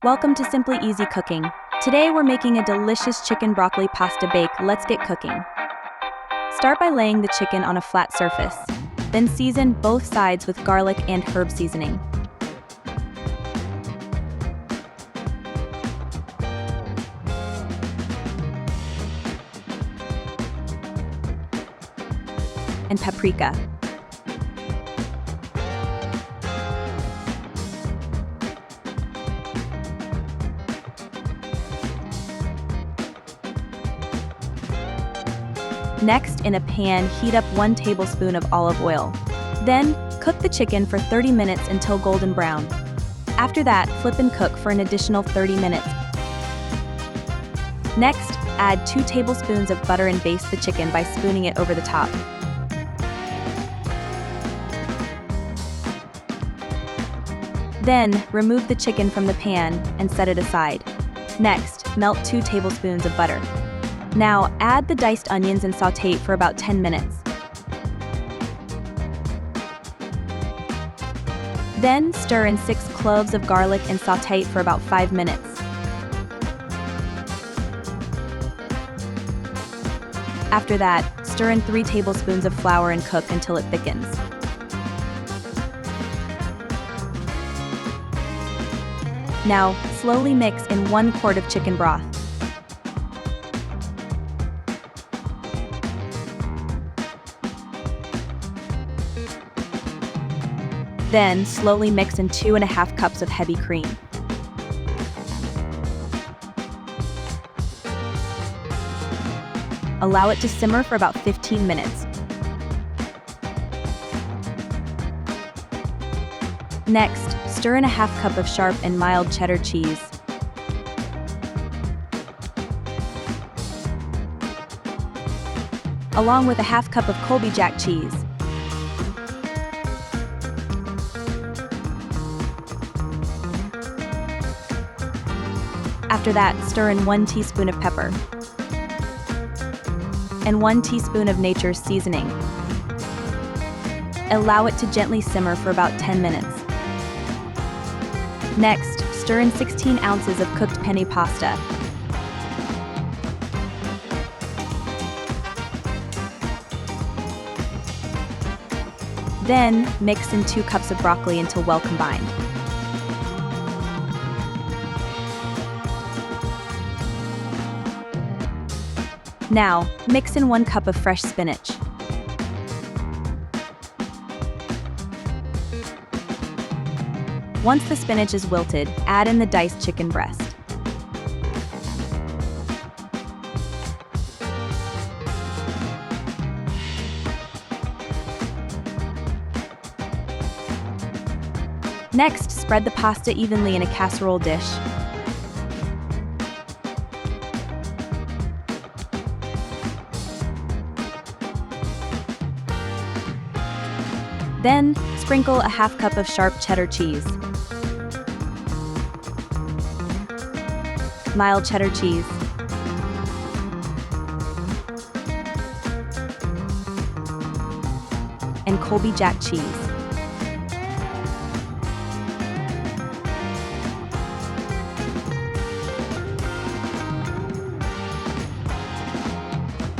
Welcome to Simply Easy Cooking. Today we're making a delicious chicken broccoli pasta bake. Let's get cooking. Start by laying the chicken on a flat surface. Then season both sides with garlic and herb seasoning. And paprika. Next, in a pan, heat up 1 tablespoon of olive oil. Then, cook the chicken for 30 minutes until golden brown. After that, flip and cook for an additional 30 minutes. Next, add 2 tablespoons of butter and baste the chicken by spooning it over the top. Then, remove the chicken from the pan and set it aside. Next, melt 2 tablespoons of butter. Now, add the diced onions and sauté for about 10 minutes. Then, stir in 6 cloves of garlic and sauté for about 5 minutes. After that, stir in 3 tablespoons of flour and cook until it thickens. Now, slowly mix in 1 quart of chicken broth. Then, slowly mix in 2½ cups of heavy cream. Allow it to simmer for about 15 minutes. Next, stir in 1/2 cup of sharp and mild cheddar cheese. Along with 1/2 cup of Colby Jack cheese. After that, stir in 1 teaspoon of pepper and 1 teaspoon of nature's seasoning. Allow it to gently simmer for about 10 minutes. Next, stir in 16 ounces of cooked penne pasta. Then, mix in 2 cups of broccoli until well combined. Now, mix in 1 cup of fresh spinach. Once the spinach is wilted, add in the diced chicken breast. Next, spread the pasta evenly in a casserole dish. Then, sprinkle 1/2 cup of sharp cheddar cheese, mild cheddar cheese, and Colby Jack cheese.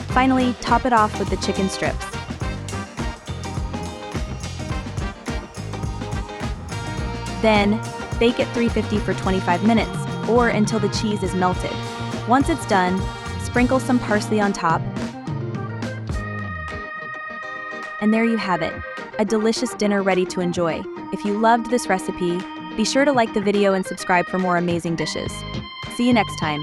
Finally, top it off with the chicken strips. Then, bake at 350 for 25 minutes, or until the cheese is melted. Once it's done, sprinkle some parsley on top. And there you have it, a delicious dinner ready to enjoy. If you loved this recipe, be sure to like the video and subscribe for more amazing dishes. See you next time.